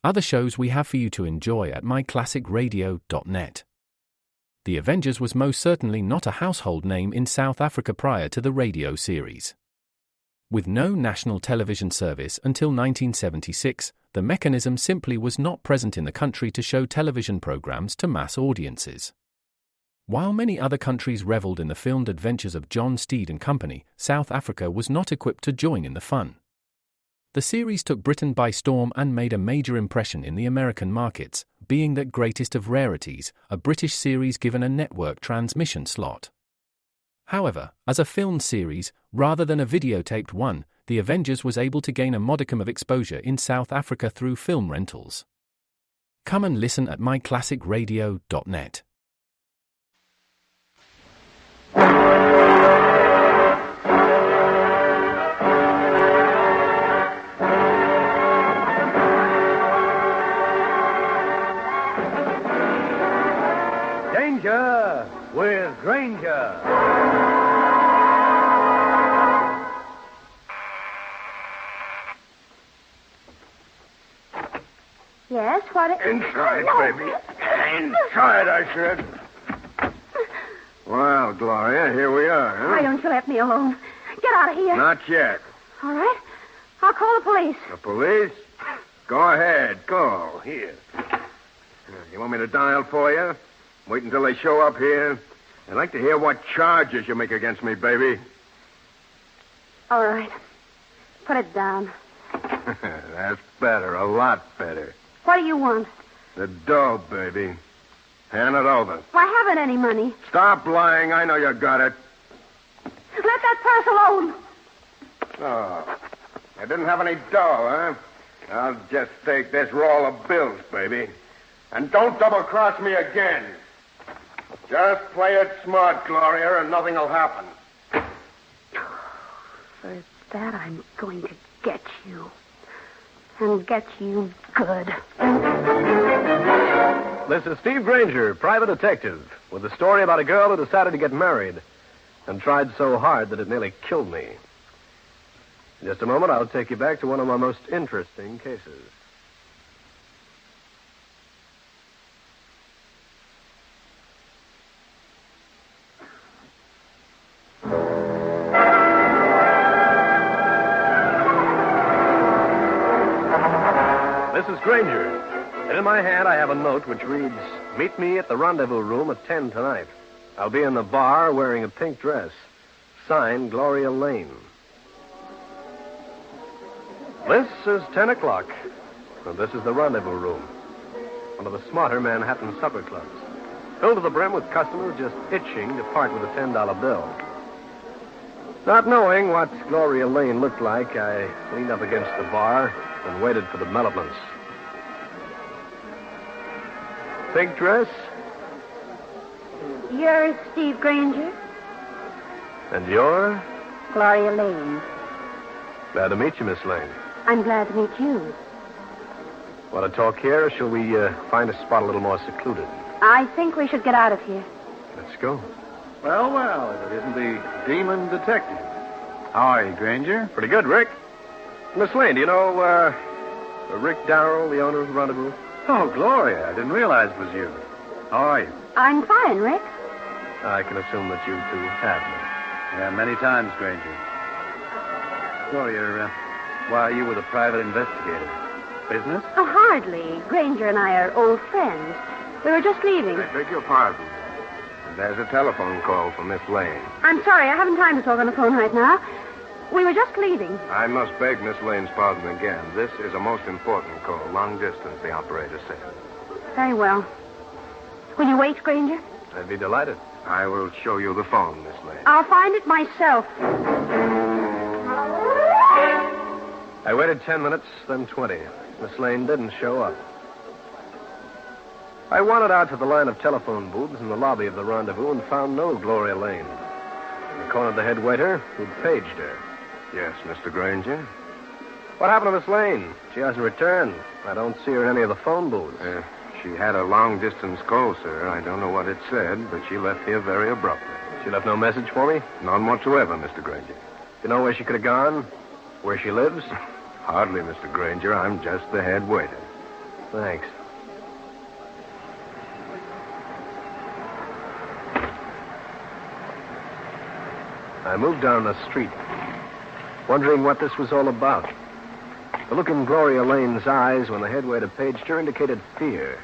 other shows we have for you to enjoy at myclassicradio.net. The Avengers was most certainly not a household name in South Africa prior to the radio series. With no national television service until 1976, the mechanism simply was not present in the country to show television programs to mass audiences. While many other countries reveled in the filmed adventures of John Steed and company, South Africa was not equipped to join in the fun. The series took Britain by storm and made a major impression in the American markets, being that greatest of rarities, a British series given a network transmission slot. However, as a filmed series, rather than a videotaped one, The Avengers was able to gain a modicum of exposure in South Africa through film rentals. Come and listen at myclassicradio.net. Danger with Grainger. Yes, what is... Inside, baby. Inside, I said. Well, Gloria, here we are, huh? Why don't you let me alone? Get out of here. Not yet. All right. I'll call the police. The police? Go ahead. Call. Here. You want me to dial for you? Wait until they show up here. I'd like to hear what charges you make against me, baby. All right. Put it down. That's better. A lot better. What do you want? The dough, baby. Hand it over. I haven't any money. Stop lying. I know you got it. Let that purse alone. Oh. You didn't have any dough, huh? I'll just take this roll of bills, baby. And don't double-cross me again. Just play it smart, Gloria, and nothing will happen. For that, I'm going to get you. And get you good. This is Steve Grainger, private detective, with a story about a girl who decided to get married and tried so hard that it nearly killed me. In just a moment, I'll take you back to one of my most interesting cases. This is Grainger, and in my hand I have a note which reads, "Meet me at the rendezvous room at 10 tonight. I'll be in the bar wearing a pink dress. Signed, Gloria Lane." This is 10 o'clock, and this is the rendezvous room, one of the smarter Manhattan supper clubs, filled to the brim with customers just itching to part with a $10 bill. Not knowing what Gloria Lane looked like, I leaned up against the bar and waited for developments. Pink dress? You're Steve Grainger? And you're? Gloria Lane. Glad to meet you, Miss Lane. I'm glad to meet you. Want to talk here, or shall we find a spot a little more secluded? I think we should get out of here. Let's go. Well, if it isn't the demon detective. How are you, Grainger? Pretty good, Rick. Miss Lane, do you know, Rick Darrell, the owner of the rendezvous? Oh, Gloria, I didn't realize it was you. How are you? I'm fine, Rick. I can assume that you two have me. Yeah, many times, Grainger. Gloria, why are you with a private investigator? Business? Oh, hardly. Grainger and I are old friends. We were just leaving. I beg your pardon. There's a telephone call from Miss Lane. I'm sorry, I haven't time to talk on the phone right now. We were just leaving. I must beg Miss Lane's pardon again. This is a most important call. Long distance, the operator said. Very well. Will you wait, Grainger? I'd be delighted. I will show you the phone, Miss Lane. I'll find it myself. I waited 10 minutes, then 20. Miss Lane didn't show up. I wandered out to the line of telephone booths in the lobby of the rendezvous and found no Gloria Lane. I cornered the head waiter, who'd paged her. Yes, Mr. Grainger? What happened to Miss Lane? She hasn't returned. I don't see her in any of the phone booths. She had a long-distance call, sir. I don't know what it said, but she left here very abruptly. She left no message for me? None whatsoever, Mr. Grainger. You know where she could have gone? Where she lives? Hardly, Mr. Grainger. I'm just the head waiter. Thanks. I moved down the street, wondering what this was all about. The look in Gloria Lane's eyes when the head waiter paged her indicated fear.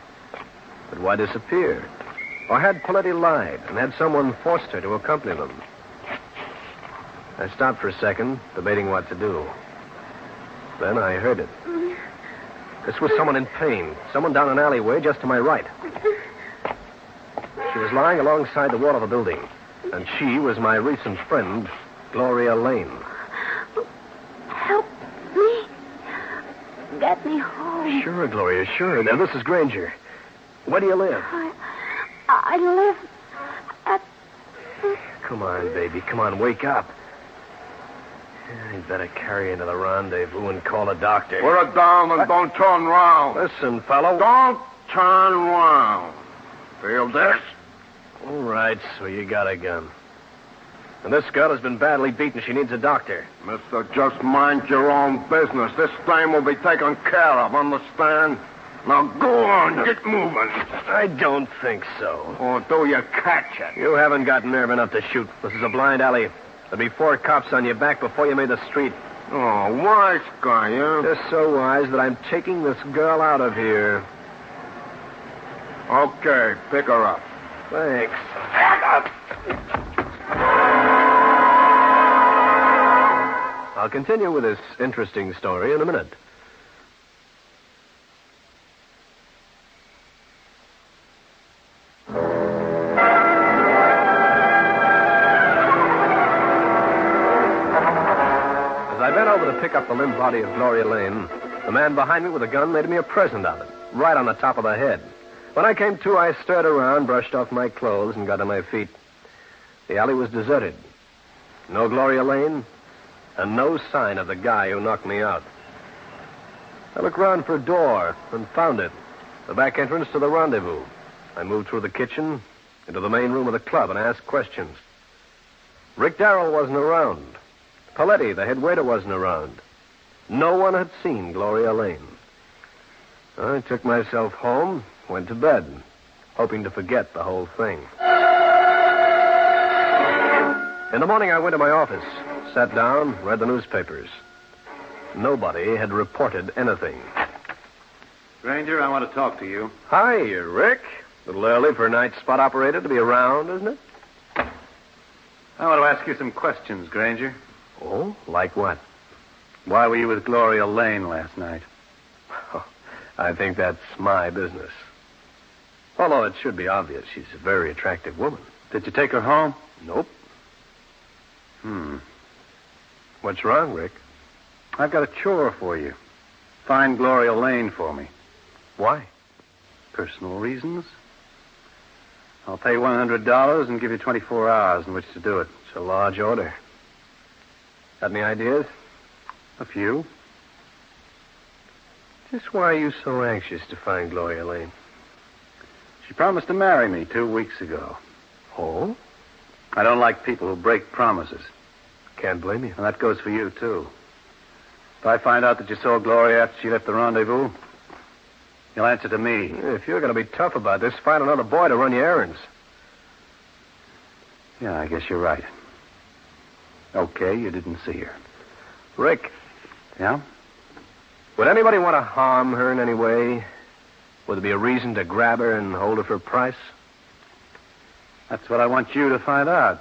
But why disappear? Or had Paletti lied and had someone forced her to accompany them? I stopped for a second, debating what to do. Then I heard it. This was someone in pain, someone down an alleyway just to my right. She was lying alongside the wall of a building, and she was my recent friend, Gloria Lane. Help me. Get me home. Sure, Gloria, sure. Now, this is Grainger. Where do you live? I live at... Come on, baby. Come on, wake up. You'd better carry her into the rendezvous and call a doctor. Put her down and don't turn round. Listen, fellow. Don't turn round. Feel this? All right, so you got a gun. And this girl has been badly beaten. She needs a doctor. Mister, just mind your own business. This dame will be taken care of, understand? Now go on, get moving. I don't think so. Or do you catch it? You haven't got nerve enough to shoot. This is a blind alley. There'll be 4 cops on your back before you made the street. Oh, wise guy, huh? They're so wise that I'm taking this girl out of here. Okay, pick her up. Thanks. I'll continue with this interesting story in a minute. As I bent over to pick up the limp body of Gloria Lane, the man behind me with a gun made me a present of it, right on the top of the head. When I came to, I stirred around, brushed off my clothes, and got on my feet. The alley was deserted. No Gloria Lane, and no sign of the guy who knocked me out. I looked round for a door and found it, the back entrance to the rendezvous. I moved through the kitchen into the main room of the club and asked questions. Rick Darrell wasn't around. Paletti, the head waiter, wasn't around. No one had seen Gloria Lane. I took myself home, went to bed, hoping to forget the whole thing. In the morning, I went to my office, sat down, read the newspapers. Nobody had reported anything. Grainger, I want to talk to you. Hi, Rick. A little early for a night spot operator to be around, isn't it? I want to ask you some questions, Grainger. Oh, like what? Why were you with Gloria Lane last night? I think that's my business. Although it should be obvious, she's a very attractive woman. Did you take her home? Nope. What's wrong, Rick? I've got a chore for you. Find Gloria Lane for me. Why? Personal reasons. I'll pay $100 and give you 24 hours in which to do it. It's a large order. Got any ideas? A few. Just why are you so anxious to find Gloria Lane? She promised to marry me 2 weeks ago. Oh? I don't like people who break promises. Can't blame you. And that goes for you, too. If I find out that you saw Gloria after she left the rendezvous, you'll answer to me. If you're going to be tough about this, find another boy to run your errands. Yeah, I guess you're right. Okay, you didn't see her. Rick. Yeah? Would anybody want to harm her in any way? Would there be a reason to grab her and hold her for a price? That's what I want you to find out.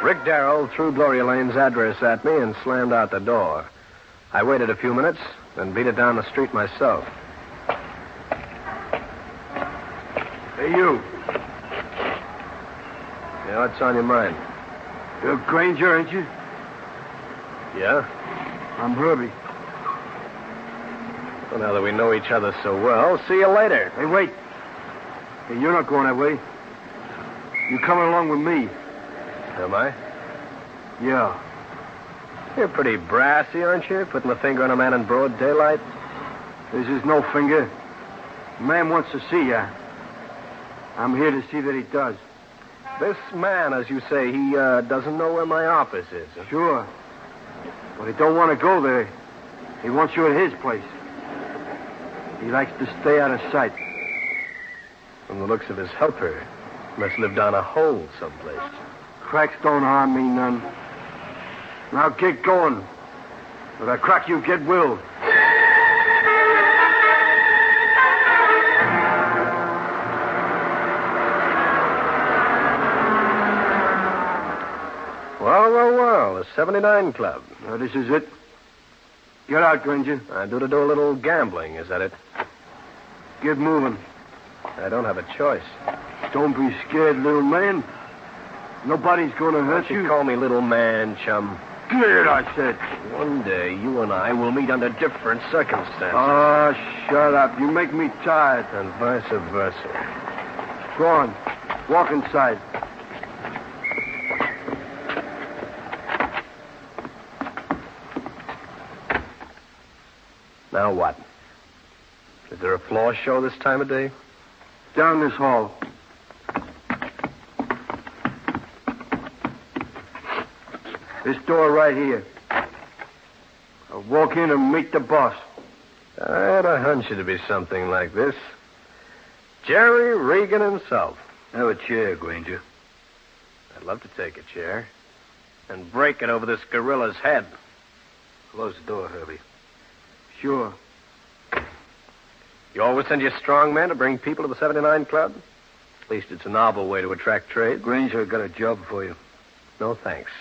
Rick Darrell threw Gloria Lane's address at me and slammed out the door. I waited a few minutes, then beat it down the street myself. Hey, you. Yeah, what's on your mind? You're Grainger, ain't you? Yeah? I'm Herbie. Well, now that we know each other so well, see you later. Hey, wait. Hey, you're not going that way. You're coming along with me. Am I? Yeah. You're pretty brassy, aren't you? Putting the finger on a man in broad daylight. This is no finger. The man wants to see you. I'm here to see that he does. This man, as you say, he doesn't know where my office is. Huh? Sure. But he don't want to go there. He wants you at his place. He likes to stay out of sight. From the looks of his helper, he must live down a hole someplace. Cracks don't harm me none. Now get going. With a crack you get willed. Well, the 79 Club. Now, this is it. Get out, Grainger. I do to do a little gambling, is that it? Get moving. I don't have a choice. Don't be scared, little man. Nobody's going to hurt you. Call me little man, chum. Get, I said. One day, you and I will meet under different circumstances. Oh, shut up. You make me tired. And vice versa. Go on. Walk inside. Now what? Is there a floor show this time of day? Down this hall. This door right here. I'll walk in and meet the boss. I had a hunch it'd be something like this. Jerry Regan himself. Have a chair, Grainger. I'd love to take a chair and break it over this gorilla's head. Close the door, Herbie. Sure. You always send your strong men to bring people to the 79 Club? At least it's a novel way to attract trade. Grainger, got a job for you. No, thanks.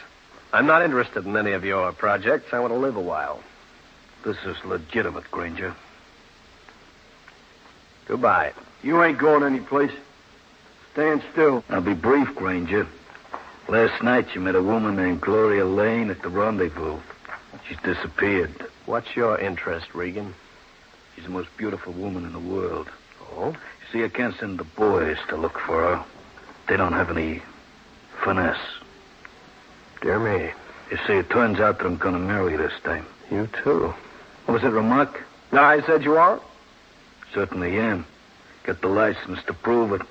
I'm not interested in any of your projects. I want to live a while. This is legitimate, Grainger. Goodbye. You ain't going anyplace. Stand still. I'll be brief, Grainger. Last night you met a woman named Gloria Lane at the rendezvous. She's disappeared. What's your interest, Regan? She's the most beautiful woman in the world. Oh? You see, I can't send the boys to look for her. They don't have any finesse. Dear me. You see, it turns out that I'm going to marry this time. You too. What was that remark? No, I said you are? Certainly am. Got the license to prove it.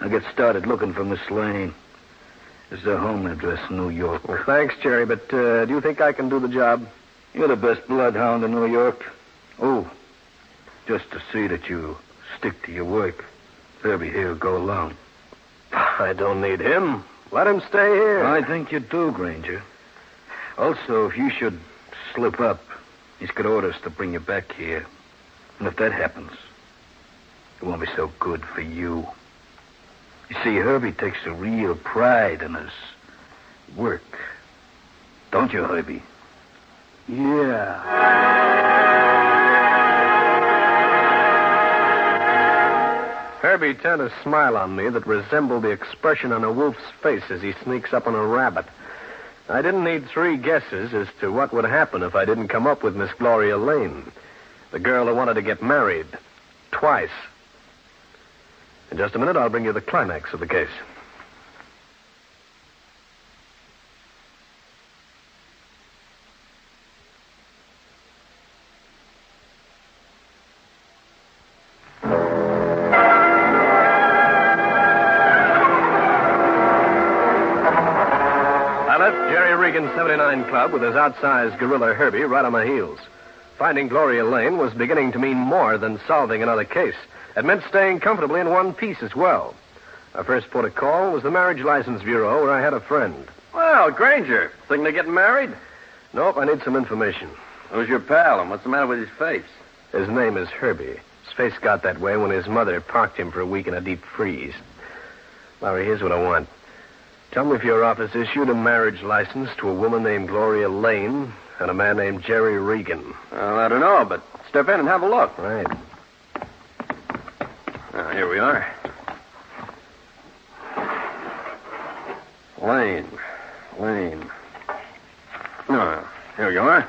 Now get started looking for Miss Lane. This is her home address in New York. Well, thanks, Jerry, but do you think I can do the job? You're the best bloodhound in New York. Oh, just to see that you stick to your work. Herbie here will go along. I don't need him. Let him stay here. I think you do, Grainger. Also, if you should slip up, he's got orders to bring you back here. And if that happens, it won't be so good for you. You see, Herbie takes a real pride in his work. Don't you, Herbie? Yeah. Herbie turned a smile on me that resembled the expression on a wolf's face as he sneaks up on a rabbit. I didn't need 3 guesses as to what would happen if I didn't come up with Miss Gloria Lane, the girl who wanted to get married twice. In just a minute, I'll bring you the climax of the case. I left Jerry Regan's 79 Club with his outsized gorilla Herbie right on my heels. Finding Gloria Lane was beginning to mean more than solving another case. It meant staying comfortably in one piece as well. Our first port of call was the Marriage License Bureau, where I had a friend. Well, Grainger, thinking of getting married? Nope, I need some information. Who's your pal, and what's the matter with his face? His name is Herbie. His face got that way when his mother parked him for a week in a deep freeze. Larry, here's what I want. Tell me if your office issued a marriage license to a woman named Gloria Lane and a man named Jerry Regan. Well, I don't know, but step in and have a look. Right. Here we are. Lane. Here you are.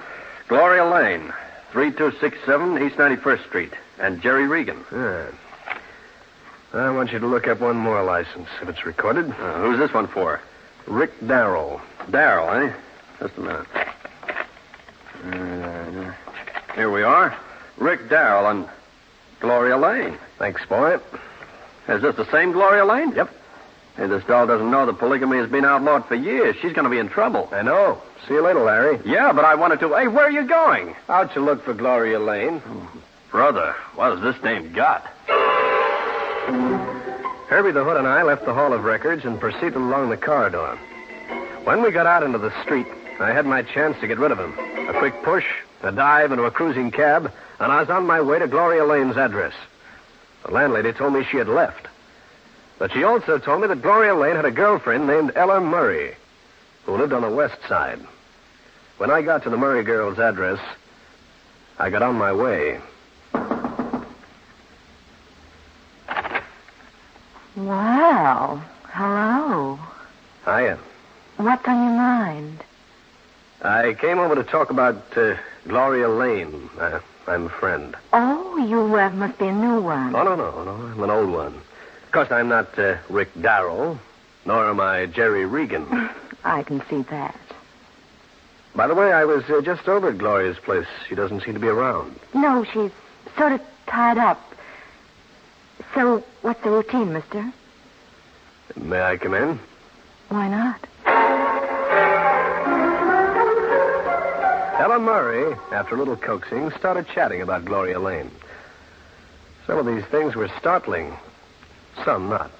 Gloria Lane, 3267 East 91st Street. And Jerry Regan. Yeah. I want you to look up one more license, if it's recorded. Who's this one for? Rick Darrell. Darrell, eh? Just a minute. Here we are. Rick Darrell and Gloria Lane. Thanks, boy. Is this the same Gloria Lane? Yep. Hey, this doll doesn't know that polygamy has been outlawed for years. She's going to be in trouble. I know. See you later, Larry. Yeah, but I wanted to... Hey, where are you going? Out to look for Gloria Lane. Brother, what has this name got? Herbie the Hood and I left the Hall of Records and proceeded along the corridor. When we got out into the street, I had my chance to get rid of him. A quick push, a dive into a cruising cab, and I was on my way to Gloria Lane's address. The landlady told me she had left. But she also told me that Gloria Lane had a girlfriend named Ella Murray, who lived on the west side. When I got to the Murray girl's address, I got on my way. Well, hello. Hiya. What's on your mind? I came over to talk about Gloria Lane. I'm a friend. Oh, you must be a new one. Oh, no. I'm an old one. Of course, I'm not Rick Darrell, nor am I Jerry Regan. I can see that. By the way, I was just over at Gloria's place. She doesn't seem to be around. No, she's sort of tied up. So, what's the routine, mister? May I come in? Why not? Ella Murray, after a little coaxing, started chatting about Gloria Lane. Some of these things were startling. Some not.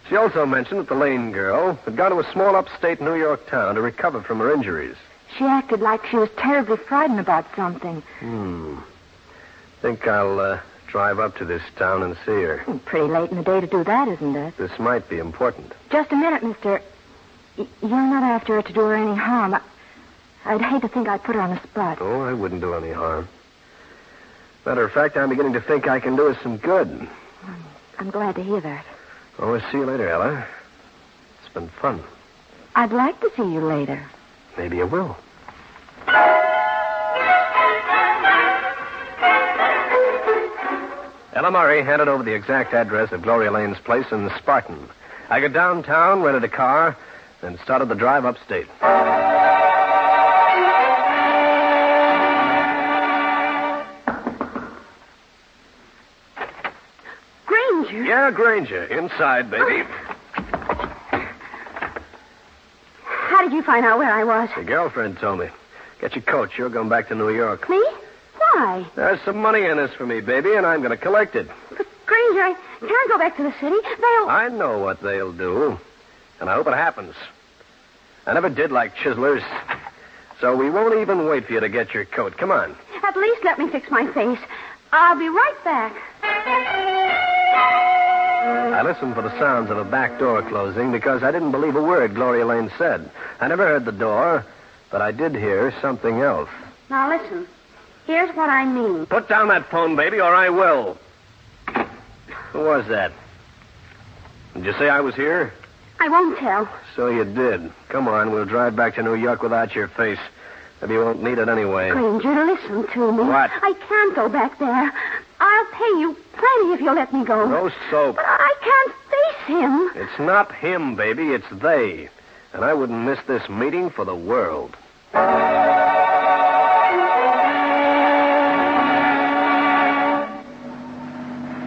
She also mentioned that the Lane girl had gone to a small upstate New York town to recover from her injuries. She acted like she was terribly frightened about something. Think I'll drive up to this town and see her. Pretty late in the day to do that, isn't it? This might be important. Just a minute, mister. You're not after her to do her any harm. I'd hate to think I put her on the spot. Oh, I wouldn't do any harm. Matter of fact, I'm beginning to think I can do us some good. I'm glad to hear that. Oh, we'll see you later, Ella. It's been fun. I'd like to see you later. Maybe you will. Ella Murray handed over the exact address of Gloria Lane's place in the Spartan. I got downtown, rented a car, and started the drive upstate. Grainger? Yeah, Grainger. Inside, baby. How did you find out where I was? Your girlfriend told me. Get your coat. You're going back to New York. Me? Why? There's some money in this for me, baby, and I'm going to collect it. But, Grainger, I can't go back to the city. They'll... I know what they'll do, and I hope it happens. I never did like chiselers, so we won't even wait for you to get your coat. Come on. At least let me fix my face. I'll be right back. I listened for the sounds of a back door closing because I didn't believe a word Gloria Lane said. I never heard the door, but I did hear something else. Now, listen. Here's what I mean. Put down that phone, baby, or I will. Who was that? Did you say I was here? I won't tell. So you did. Come on, we'll drive back to New York without your face. Maybe you won't need it anyway. Grainger, listen to me. What? I can't go back there. I'll pay you plenty if you'll let me go. No soap. But I can't face him. It's not him, baby. It's they. And I wouldn't miss this meeting for the world.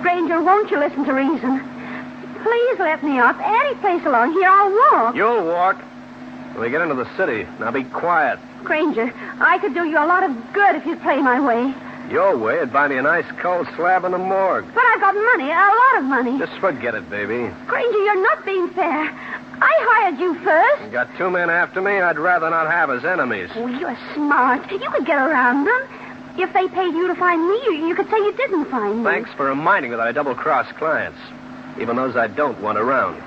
Grainger, won't you listen to reason? Please let me off. Any place along here, I'll walk. You'll walk. When we get into the city, now be quiet. Grainger, I could do you a lot of good if you'd play my way. Your way would buy me a nice cold slab in the morgue. But I've got money, a lot of money. Just forget it, baby. Grainger, you're not being fair. I hired you first. You got two men after me I'd rather not have as enemies. Oh, you're smart. You could get around them. If they paid you to find me, you could say you didn't find me. Thanks for reminding me that I double-cross clients, even those I don't want around.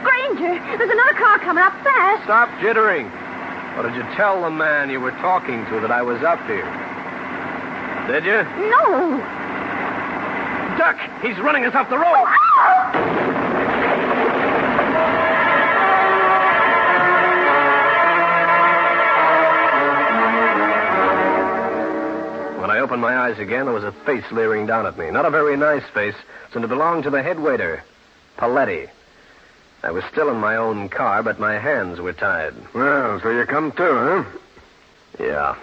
Grainger, there's another car coming up fast. Stop jittering. Or did you tell the man you were talking to that I was up here? Did you? No. Duck! He's running us off the road! When I opened my eyes again, there was a face leering down at me. Not a very nice face, since it belonged to the head waiter, Paletti. I was still in my own car, but my hands were tied. Well, so you come too, huh? Yeah.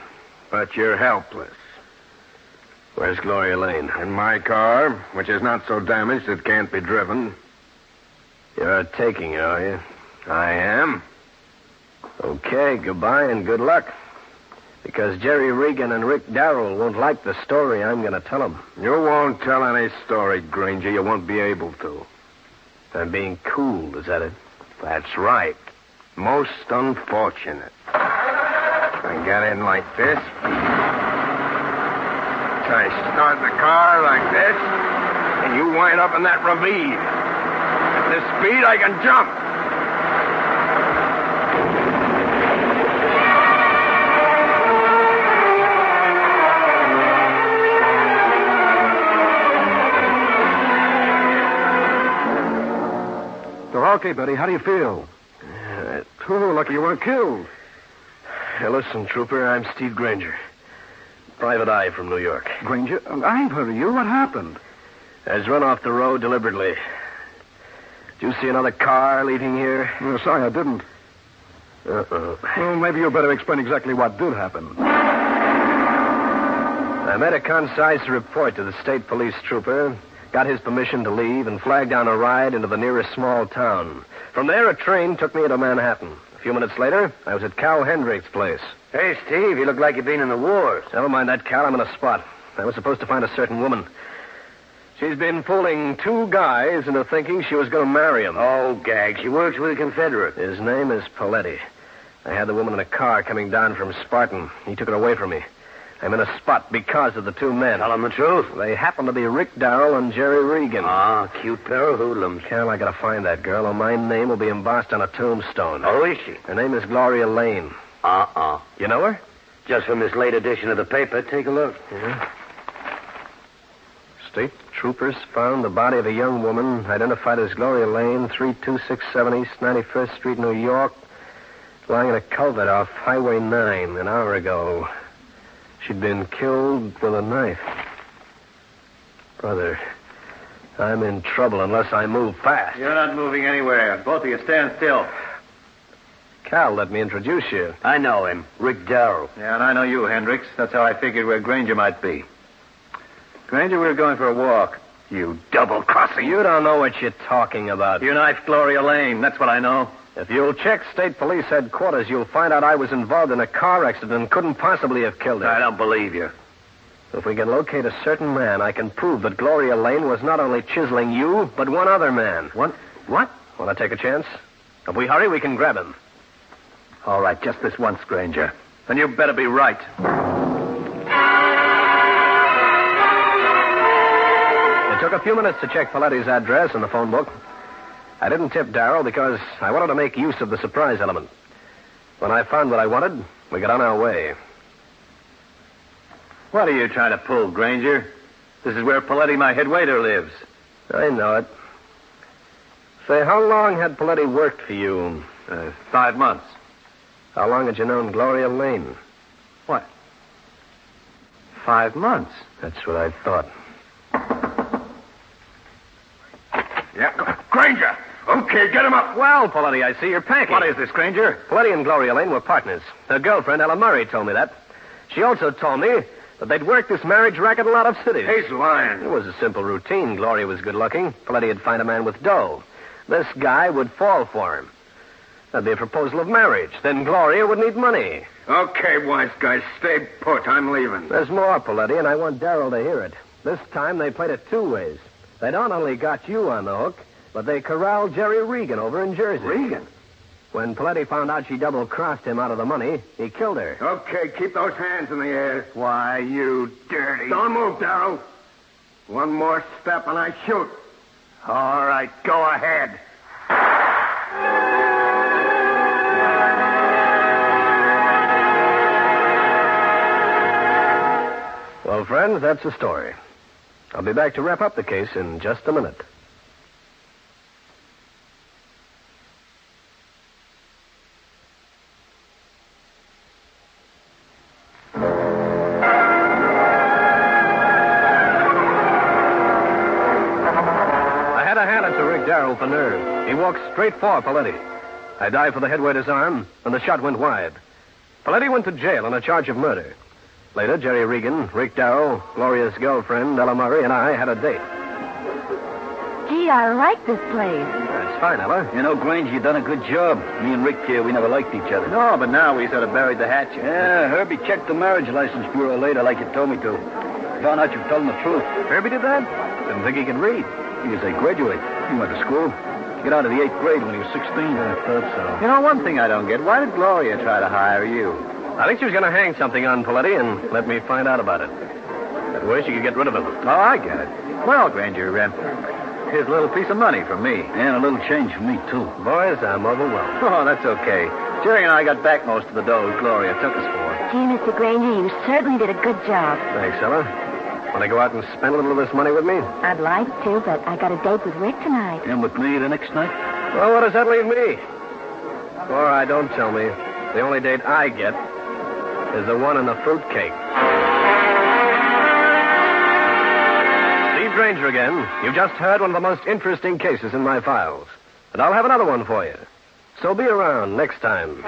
But you're helpless. Where's Gloria Lane? In my car, which is not so damaged it can't be driven. You're taking it, are you? I am. Okay, goodbye and good luck. Because Jerry Regan and Rick Darrell won't like the story I'm going to tell them. You won't tell any story, Grainger. You won't be able to. I'm being cool, is that it? That's right. Most unfortunate. I get in like this. I start the car like this, and you wind up in that ravine. At this speed, I can jump. Okay, Betty, how do you feel? Lucky you weren't killed. Hey, listen, Trooper, I'm Steve Grainger. Private eye from New York. Grainger? I ain't heard of you. What happened? I was run off the road deliberately. Did you see another car leaving here? No, sorry, I didn't. Uh-oh. Well, maybe you better explain exactly what did happen. I made a concise report to the state police trooper, got his permission to leave, and flagged down a ride into the nearest small town. From there, a train took me into Manhattan. A few minutes later, I was at Cal Hendrick's place. Hey, Steve, you look like you've been in the wars. Never mind that, Cal. I'm in a spot. I was supposed to find a certain woman. She's been fooling two guys into thinking she was going to marry him. Oh, gag. She works with a Confederate. His name is Paletti. I had the woman in a car coming down from Spartan. He took her away from me. I'm in a spot because of the two men. Tell them the truth. They happen to be Rick Darrell and Jerry Regan. Ah, cute pair of hoodlums. Cal, I gotta find that girl, or my name will be embossed on a tombstone. Oh, is she? Her name is Gloria Lane. You know her? Just from this late edition of the paper. Take a look. Yeah. State troopers found the body of a young woman identified as Gloria Lane, 3267 East 91st Street, New York, lying in a culvert off Highway 9 an hour ago. She'd been killed with a knife. Brother, I'm in trouble unless I move fast. You're not moving anywhere. Both of you stand still. Cal, let me introduce you. I know him. Rick Darrell. Yeah, and I know you, Hendricks. That's how I figured where Grainger might be. Grainger, we're going for a walk. You double-crosser. You don't know what you're talking about. You knifed Gloria Lane. That's what I know. If you'll check state police headquarters, you'll find out I was involved in a car accident and couldn't possibly have killed her. I don't believe you. If we can locate a certain man, I can prove that Gloria Lane was not only chiseling you, but one other man. What? Want to take a chance? If we hurry, we can grab him. All right, just this once, Grainger. And you better be right. It took a few minutes to check Paletti's address in the phone book. I didn't tip Darrell because I wanted to make use of the surprise element. When I found what I wanted, we got on our way. What are you trying to pull, Grainger? This is where Paletti, my head waiter, lives. I know it. Say, how long had Paletti worked for you? 5 months. How long had you known Gloria Lane? What? 5 months? That's what I thought. Yeah, Grainger! Okay, get him up. Well, Paletti, I see you're packing. What is this, Grainger? Paletti and Gloria Lane were partners. Her girlfriend, Ella Murray, told me that. She also told me that they'd worked this marriage racket in a lot of cities. He's lying. It was a simple routine. Gloria was good-looking. Paletti would find a man with dough. This guy would fall for him. That'd be a proposal of marriage. Then Gloria would need money. Okay, wise guys, stay put. I'm leaving. There's more, Paletti, and I want Darrell to hear it. This time they played it two ways. They not only got you on the hook, but they corralled Jerry Regan over in Jersey. Regan? When Paletti found out she double-crossed him out of the money, he killed her. Okay, keep those hands in the air. Why, you dirty... Don't move, Darrell. One more step and I shoot. All right, go ahead. Well, friends, that's the story. I'll be back to wrap up the case in just a minute. I had to hand it to Rick Darrell for nerve. He walked straight for Paletti. I dived for the head waiter's arm, and the shot went wide. Paletti went to jail on a charge of murder. Later, Jerry Regan, Rick Darrell, Gloria's girlfriend, Ella Murray, and I had a date. Gee, Gee, I like this place. That's fine, Ella. You know, Granger, you done a good job. Me and Rick here, we never liked each other. No, but now we sort of buried the hatchet. Yeah, Herbie checked the marriage license bureau later like you told me to. Found out you've told him the truth. Herbie did that? Didn't think he could read. He was a graduate. He went to school. Get out of the 8th grade when he was 16. I thought so. You know, one thing I don't get. Why did Gloria try to hire you? I think she was going to hang something on Paletti and let me find out about it. That way she could get rid of him. Oh, I get it. Well, Granger, here's a little piece of money from me. And a little change for me, too. Boys, I'm overwhelmed. Oh, that's okay. Jerry and I got back most of the dough Gloria took us for. Gee, Mr. Granger, you certainly did a good job. Thanks, Ella. Want to go out and spend a little of this money with me? I'd like to, but I got a date with Rick tonight. And with me the next night? Well, what does that leave me? All right, don't tell me. The only date I get is the one in the fruitcake. Steve Grainger again. You've just heard one of the most interesting cases in my files. And I'll have another one for you. So be around next time.